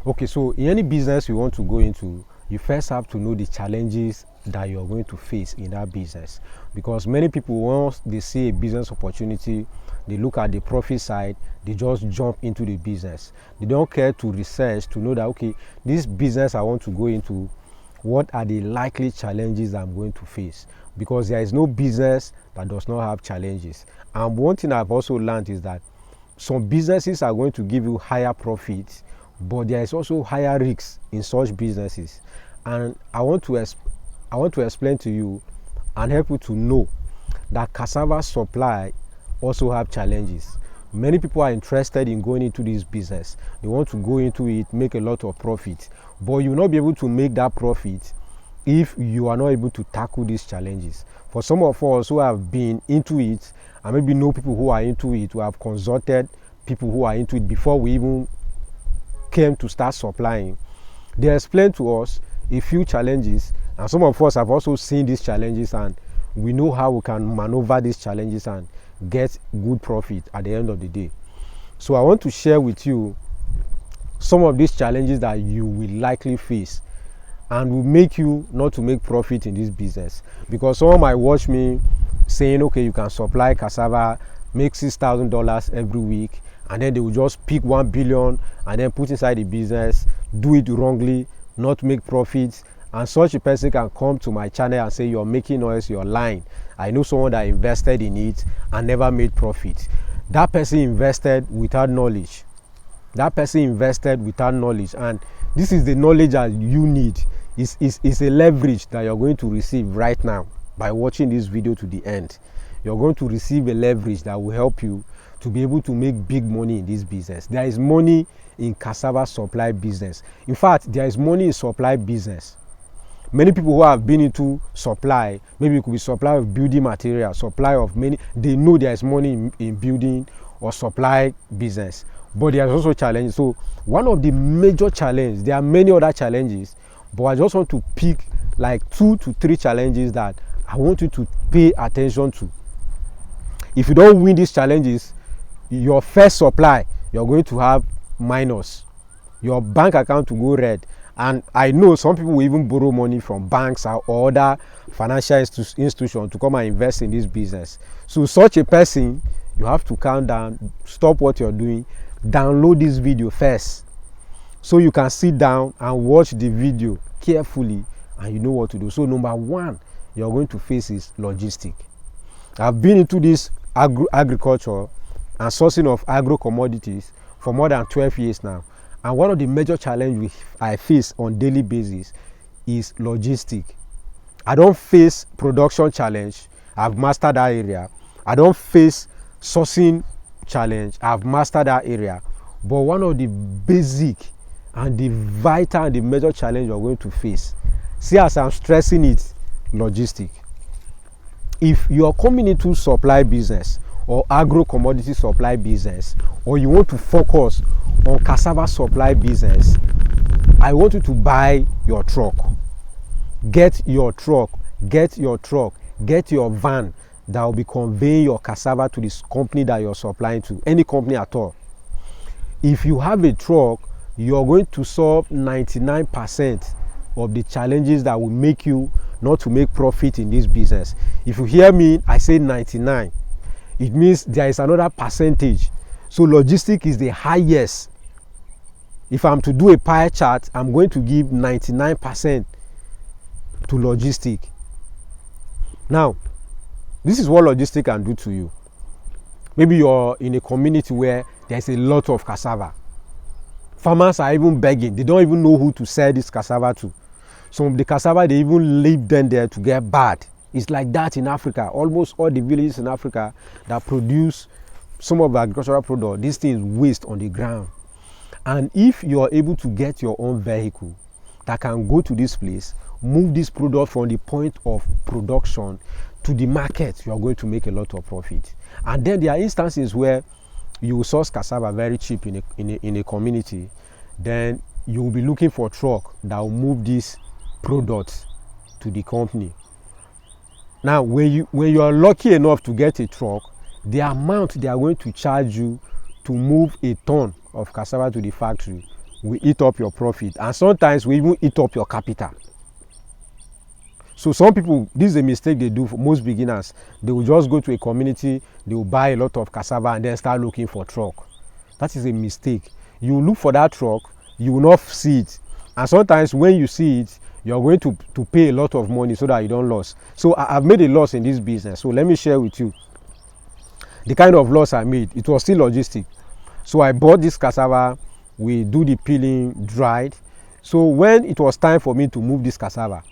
Okay, so in any business you want to go into, you first have to know the challenges that you're going to face in that business. Because many people, once they see a business opportunity, they look at the profit side, they just jump into the business. They don't care to research to know that, okay, this business I want to go into, what are the likely challenges I'm going to face? Because there is no business that does not have challenges. And one thing I've also learned is that some businesses are going to give you higher profits, but there is also higher risks in such businesses. And I want to explain to you and help you to know that cassava supply also have challenges. Many people are interested in going into this business. They want to go into it, make a lot of profit, but you will not be able to make that profit if you are not able to tackle these challenges. For some of us who have been into it, and maybe know people who are into it, who have consulted people who are into it before we even came to start supplying, they explained to us a few challenges, and some of us have also seen these challenges, and we know how we can maneuver these challenges and get good profit at the end of the day. So I want to share with you some of these challenges that you will likely face and will make you not to make profit in this business. Because someone might watch me saying, okay, you can supply cassava, make $6,000 every week, and then they will just pick 1 billion and then put inside the business, do it wrongly, not make profits. And such a person can come to my channel and say, you're making noise, you're lying. I know someone that invested in it and never made profit. That person invested without knowledge. That person invested without knowledge, and this is the knowledge that you need. It's a leverage that you're going to receive right now by watching this video to the end. You're going to receive a leverage that will help you to be able to make big money in this business. There is money in cassava supply business. In fact, there is money in supply business. Many people who have been into supply, maybe it could be supply of building material, supply of many, they know there is money in building or supply business. But there is also challenges. So one of the major challenges, there are many other challenges, but I just want to pick like 2 to 3 challenges that I want you to pay attention to. If you don't win these challenges, your first supply, you're going to have minus. Your bank account will go red. And I know some people will even borrow money from banks or other financial institutions to come and invest in this business. So such a person, you have to calm down, stop what you're doing, download this video first, so you can sit down and watch the video carefully and you know what to do. So number 1 you're going to face is logistic. I've been into this agriculture and sourcing of agro-commodities for more than 12 years now. And one of the major challenges I face on daily basis is logistic. I don't face production challenge. I've mastered that area. I don't face sourcing challenge. I've mastered that area. But one of the basic and the vital and the major challenge you're going to face, see as I'm stressing it, logistic. If you're coming into supply business or agro-commodity supply business, or you want to focus on cassava supply business, I want you to buy your truck. Get your truck, get your van that will be conveying your cassava to this company that you're supplying to, any company at all. If you have a truck, you're going to solve 99% of the challenges that will make you not to make profit in this business. If you hear me, I say 99. It means there is another percentage. So logistic is the highest. If I'm to do a pie chart, I'm going to give 99% to logistic. Now, this is what logistic can do to you. Maybe you're in a community where there's a lot of cassava. Farmers are even begging. They don't even know who to sell this cassava to. Some of the cassava, they even leave them there to get bad. It's like that in Africa. Almost all the villages in Africa that produce some of the agricultural products, these things waste on the ground. And if you are able to get your own vehicle that can go to this place, move this product from the point of production to the market, you are going to make a lot of profit. And then there are instances where you will source cassava very cheap in a community. Then you will be looking for a truck that will move this product to the company. Now, when you are lucky enough to get a truck, the amount they are going to charge you to move a ton of cassava to the factory will eat up your profit, and sometimes will even eat up your capital. So some people, this is a mistake they do for most beginners. They will just go to a community, they will buy a lot of cassava and then start looking for truck. That is a mistake. You look for that truck, you will not see it, and sometimes when you see it, you're going to pay a lot of money so that you don't lose. So I've made a loss in this business. So let me share with you the kind of loss I made. It was still logistic. So I bought this cassava, we do the peeling, dried. So when it was time for me to move this cassava,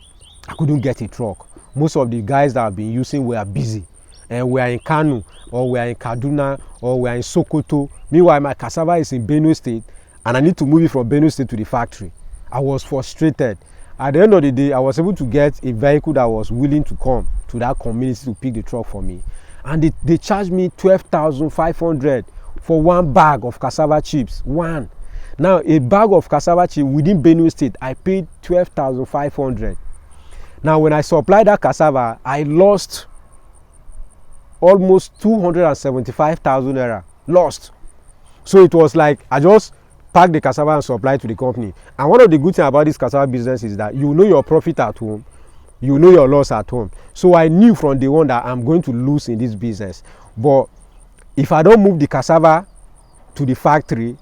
I couldn't get a truck. Most of the guys that I've been using were busy, and we are in Kano, or we are in Kaduna, or we are in Sokoto. Meanwhile, my cassava is in Benue State, and I need to move it from Benue State to the factory. I was frustrated. At the end of the day, I was able to get a vehicle that was willing to come to that community to pick the truck for me. And they charged me 12,500 for one bag of cassava chips. One. Now, a bag of cassava chips within Benue State, I paid 12,500. Now, when I supplied that cassava, I lost almost 275,000 naira. Lost. So it was like I just pack the cassava and supply to the company. And one of the good things about this cassava business is that you know your profit at home, you know your loss at home. So I knew from day one that I'm going to lose in this business. But if I don't move the cassava to the factory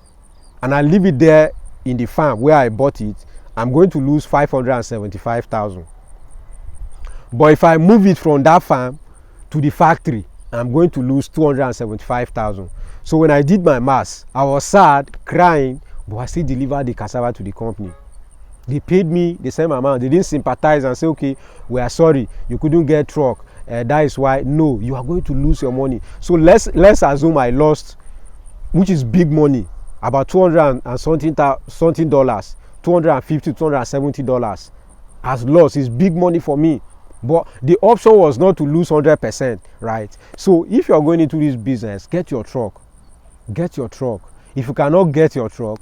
and I leave it there in the farm where I bought it, I'm going to lose 575,000. But if I move it from that farm to the factory, I'm going to lose 275,000. So when I did my maths, I was sad, crying, but I still delivered the cassava to the company. They paid me the same amount. They didn't sympathize and say, okay, we are sorry, you couldn't get truck. That is why. No, you are going to lose your money. So let's assume I lost, which is big money, about $200 and something dollars, $250, $270 as loss is big money for me. But the option was not to lose 100%, right? So if you are going into this business, get your truck. Get your truck. If you cannot get your truck,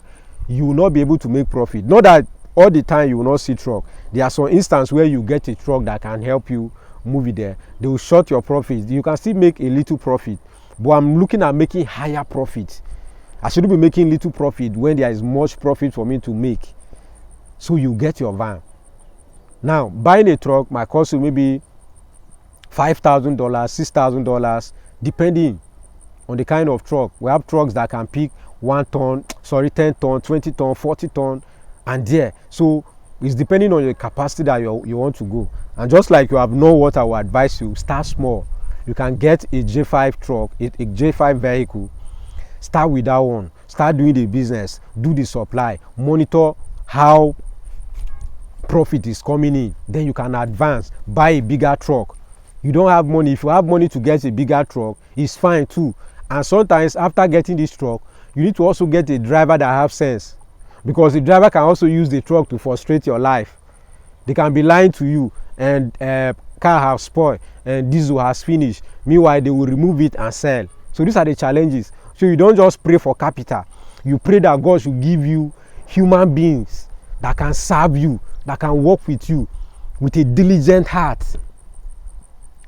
you will not be able to make profit. Not that all the time you will not see truck. There are some instances where you get a truck that can help you move it there. They will short your profit. You can still make a little profit, but I'm looking at making higher profit. I shouldn't be making little profit when there is much profit for me to make. So you get your van. Now, buying a truck might cost you maybe $5,000, $6,000, depending on the kind of truck. We have trucks that can pick 10 ton, 20 ton, 40 ton, and there. So it's depending on your capacity that you want to go. And just like you have know what I would advise you, start small. You can get a J5 truck, a J5 vehicle. Start with that one. Start doing the business, do the supply, monitor how profit is coming in. Then you can advance, buy a bigger truck. You don't have money. If you have money to get a bigger truck, it's fine too. And sometimes after getting this truck, you need to also get a driver that have sense, because the driver can also use the truck to frustrate your life. They can be lying to you, and car has spoiled and diesel has finished. Meanwhile, they will remove it and sell. So these are the challenges. So you don't just pray for capital. You pray that God should give you human beings that can serve you, that can work with you with a diligent heart.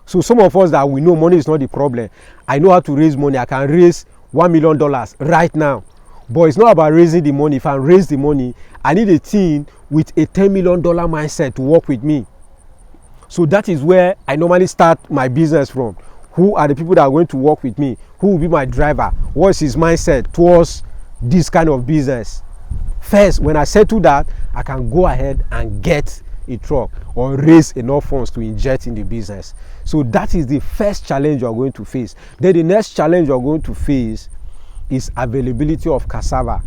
So some of us that we know money is not the problem. I know how to raise money. I can raise $1 million right now. But it's not about raising the money. If I raise the money, I need a team with a $10 million mindset to work with me. So that is where I normally start my business from. Who are the people that are going to work with me? Who will be my driver? What is his mindset towards this kind of business? First, when I settle that, I can go ahead and get a truck or raise enough funds to inject in the business. So that is the first challenge you are going to face. Then the next challenge you are going to face is availability of cassava.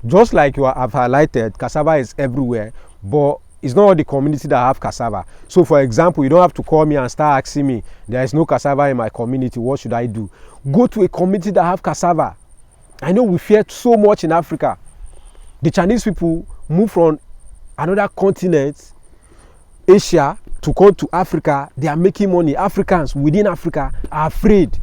Just like you have highlighted, cassava is everywhere, but it's not all the community that have cassava. So for example, you don't have to call me and start asking me, there is no cassava in my community, what should I do? Go to a community that have cassava. I know we fear so much in Africa. The Chinese people move from another continent, Asia, to come to Africa. They are making money. Africans within Africa are afraid.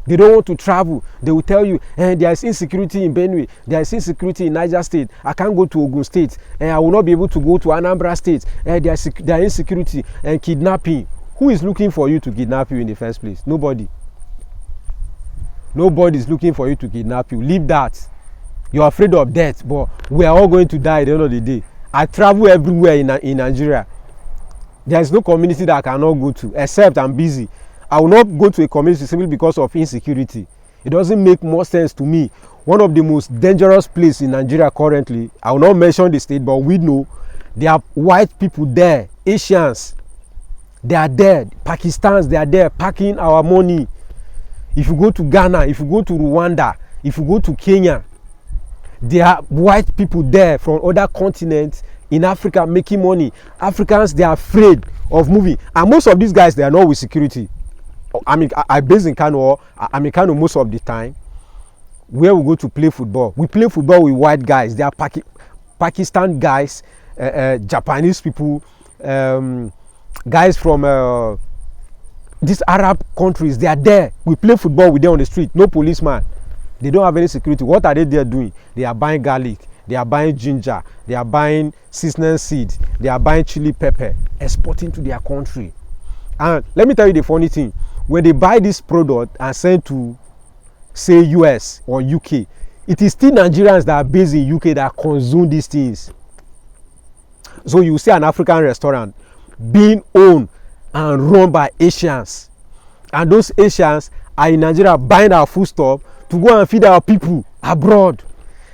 They don't want to travel. They will tell you, there is insecurity in Benue, there is insecurity in Niger State, I can't go to Ogun State, I will not be able to go to Anambra State, there is insecurity and kidnapping. Who is looking for you to kidnap you in the first place? Nobody. Nobody is looking for you to kidnap you. Leave that. You're afraid of death, but we are all going to die at the end of the day. I travel everywhere in Nigeria. There is no community that I cannot go to, except I'm busy. I will not go to a community simply because of insecurity. It doesn't make more sense to me. One of the most dangerous places in Nigeria currently, I will not mention the state, but we know there are white people there, Asians, they are there, Pakistans, they are there packing our money. If you go to Ghana, if you go to Rwanda, if you go to Kenya, there are white people there from other continents in Africa making money. Africans, they are afraid of moving. And most of these guys, they are not with security. I mean, I base in Kano, I'm in Kano most of the time. Where we go to play football, we play football with white guys. They are Pakistan guys, Japanese people, guys from these Arab countries. They are there. We play football with them on the street. No policeman. They don't have any security. What are they there doing? They are buying garlic. They are buying ginger. They are buying seasoning seeds. They are buying chili pepper, exporting to their country. And let me tell you the funny thing. When they buy this product and send to, say, US or UK, it is still Nigerians that are based in UK that consume these things. So you see an African restaurant being owned and run by Asians. And those Asians are in Nigeria buying our foodstuff to go and feed our people abroad.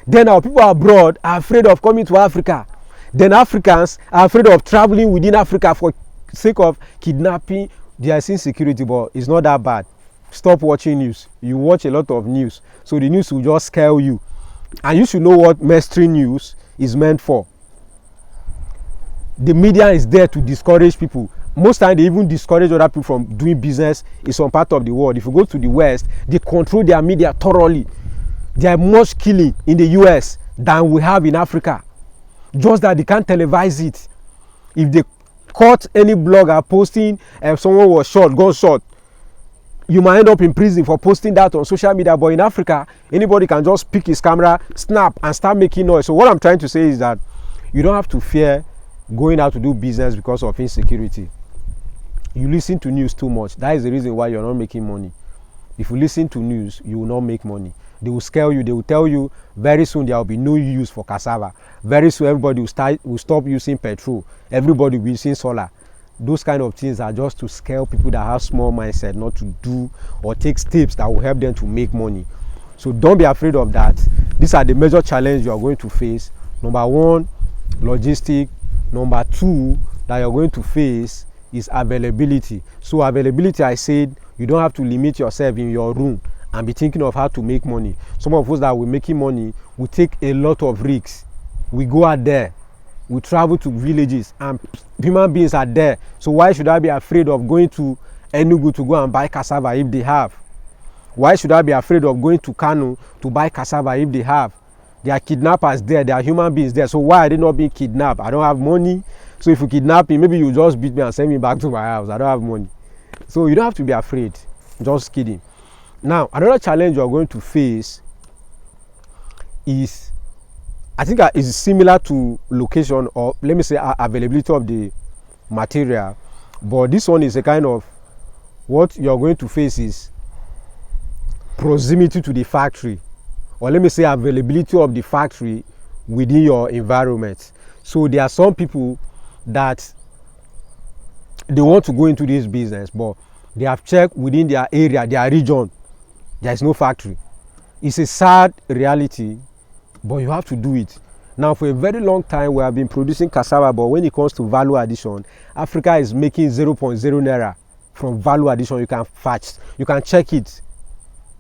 Then our people abroad are afraid of coming to Africa. Then Africans are afraid of traveling within Africa for sake of kidnapping. There is insecurity, but it's not that bad. Stop watching news. You watch a lot of news, so the news will just scare you. And you should know what mainstream news is meant for. The media is there to discourage people. Most times they even discourage other people from doing business in some part of the world. If you go to the West, they control their media thoroughly. There are much killing in the US than we have in Africa. Just that they can't televise it. If they caught any blogger posting someone was shot, got shot, you might end up in prison for posting that on social media. But in Africa, anybody can just pick his camera, snap, and start making noise. So what I'm trying to say is that you don't have to fear going out to do business because of insecurity. You listen to news too much. That is the reason why you're not making money. If you listen to news, you will not make money. They will scare you. They will tell you very soon there will be no use for cassava. Very soon everybody will stop using petrol. Everybody will be using solar. Those kind of things are just to scare people that have small mindset not to do or take steps that will help them to make money. So don't be afraid of that. These are the major challenges you are going to face. Number one, logistic. Number two, that you're going to face is availability. So availability, I said, you don't have to limit yourself in your room and be thinking of how to make money. Some of us that will making money, we take a lot of risks. We go out there, we travel to villages, and human beings are there. So why should I be afraid of going to Enugu to go and buy cassava if they have? Why should I be afraid of going to Kano to buy cassava if they have? There are kidnappers there, there are human beings there. So why are they not being kidnapped? I don't have money. So if you kidnap me, maybe you just beat me and send me back to my house. I don't have money. So you don't have to be afraid. Just kidding. Now, another challenge you're going to face is, I think is similar to location, or let me say availability of the material. But this one is a kind of, what you're going to face is proximity to the factory. Or let me say availability of the factory within your environment. So there are some people that they want to go into this business, but they have checked within their area, their region, there is no factory. It's a sad reality, but you have to do it. Now, for a very long time, we have been producing cassava, but when it comes to value addition, Africa is making 0.0 naira from value addition. You can fetch, you can check it.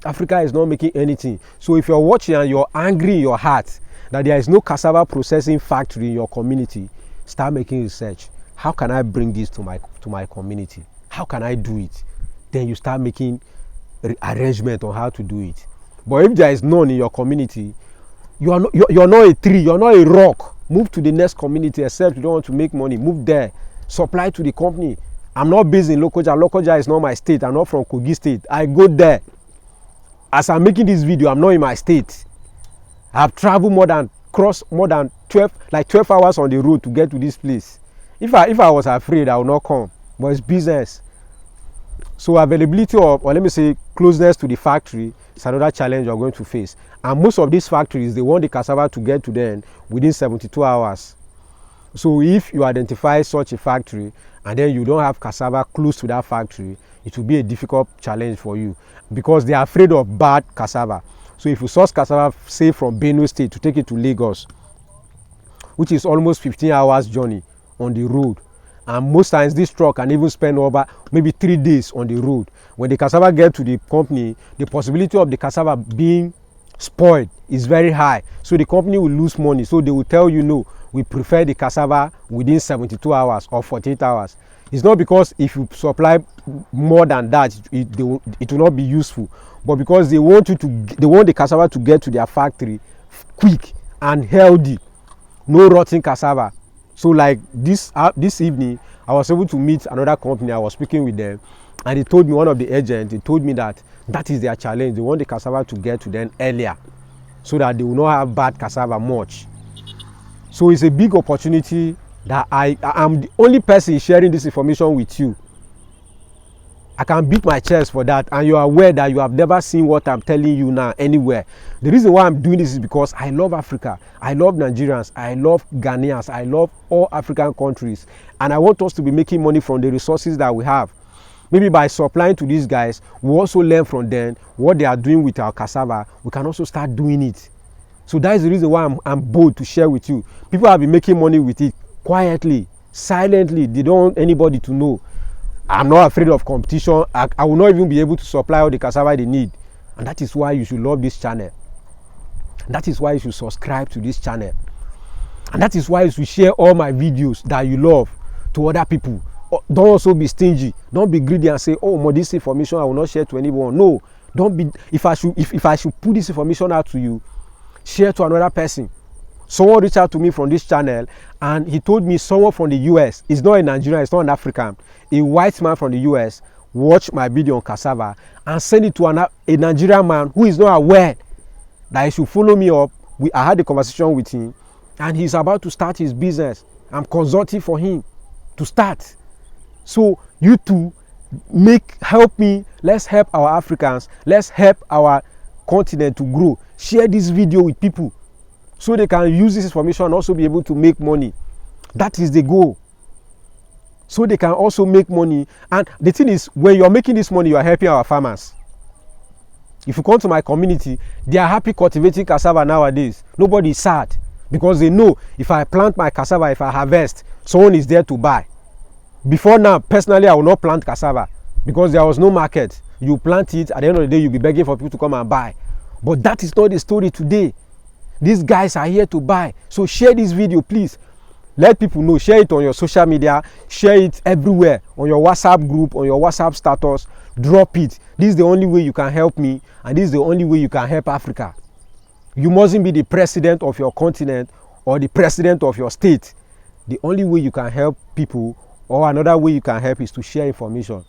Africa is not making anything. So if you're watching and you're angry in your heart that there is no cassava processing factory in your community, start making research. How can I bring this to my community? How can I do it? Then you start making arrangement on how to do it. But if there is none in your community, you're not a tree, you're not a rock. Move to the next community, except you don't want to make money. Move there. Supply to the company. I'm not based in Lokoja. Lokoja is not my state. I'm not from Kogi State. I go there. As I'm making this video, I'm not in my state. I've traveled more than 12 hours on the road to get to this place. If I was afraid, I would not come. But it's business. So availability of, or let me say closeness to the factory, is another challenge you're going to face. And most of these factories, they want the cassava to get to them within 72 hours. So if you identify such a factory and then you don't have cassava close to that factory, it will be a difficult challenge for you, because they are afraid of bad cassava. So if you source cassava, say from Benue State, to take it to Lagos, which is almost 15 hours journey on the road, and most times this truck can even spend over maybe 3 days on the road. When the cassava get to the company, the possibility of the cassava being spoiled is very high. So the company will lose money. So they will tell you, no, we prefer the cassava within 72 hours or 48 hours. It's not because if you supply more than that, it will not be useful, but because they want the cassava to get to their factory quick and healthy, no rotten cassava. So like this evening, I was able to meet another company. I was speaking with them, and they told me, one of the agents, they told me that is their challenge. They want the cassava to get to them earlier, so that they will not have bad cassava much. So it's a big opportunity that I am the only person sharing this information with you. I can beat my chest for that, and you are aware that you have never seen what I'm telling you now anywhere. The reason why I'm doing this is because I love Africa, I love Nigerians, I love Ghanaians, I love all African countries, and I want us to be making money from the resources that we have. Maybe by supplying to these guys, we also learn from them what they are doing with our cassava. We can also start doing it. So that is the reason why I'm bold to share with you. People have been making money with it quietly, silently. They don't want anybody to know. I'm not afraid of competition. I will not even be able to supply all the cassava they need. And that is why you should love this channel. That is why you should subscribe to this channel. And that is why you should share all my videos that you love to other people. Don't also be stingy. Don't be greedy and say, oh, this information I will not share to anyone. No, don't be. If I should put this information out to you, share to another person. Someone reached out to me from this channel, and he told me someone from the US, it's not a Nigerian, it's not an African, a white man from the US watched my video on cassava and sent it to a Nigerian man who is not aware that he should follow me up. I had a conversation with him, and he's about to start his business. I'm consulting for him to start. So you too, help me. Let's help our Africans. Let's help our continent to grow. Share this video with people so they can use this information and also be able to make money. That is the goal. So they can also make money. And the thing is, when you are making this money, you are helping our farmers. If you come to my community, they are happy cultivating cassava nowadays. Nobody is sad, because they know if I plant my cassava, if I harvest, someone is there to buy. Before now, personally, I will not plant cassava because there was no market. You plant it, at the end of the day, you'll be begging for people to come and buy. But that is not the story today. These guys are here to buy. So share this video, please. Let people know. Share it on your social media. Share it everywhere. On your WhatsApp group, on your WhatsApp status. Drop it. This is the only way you can help me, and this is the only way you can help Africa. You mustn't be the president of your continent or the president of your state. The only way you can help people, or another way you can help, is to share information.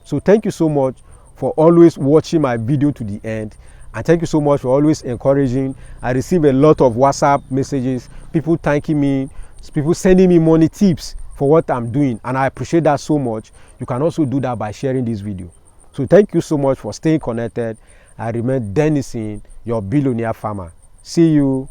So thank you so much for always watching my video to the end. And thank you so much for always encouraging. I receive a lot of WhatsApp messages, people thanking me, people sending me money tips for what I'm doing. And I appreciate that so much. You can also do that by sharing this video. So thank you so much for staying connected. I remain Dennison, your billionaire farmer. See you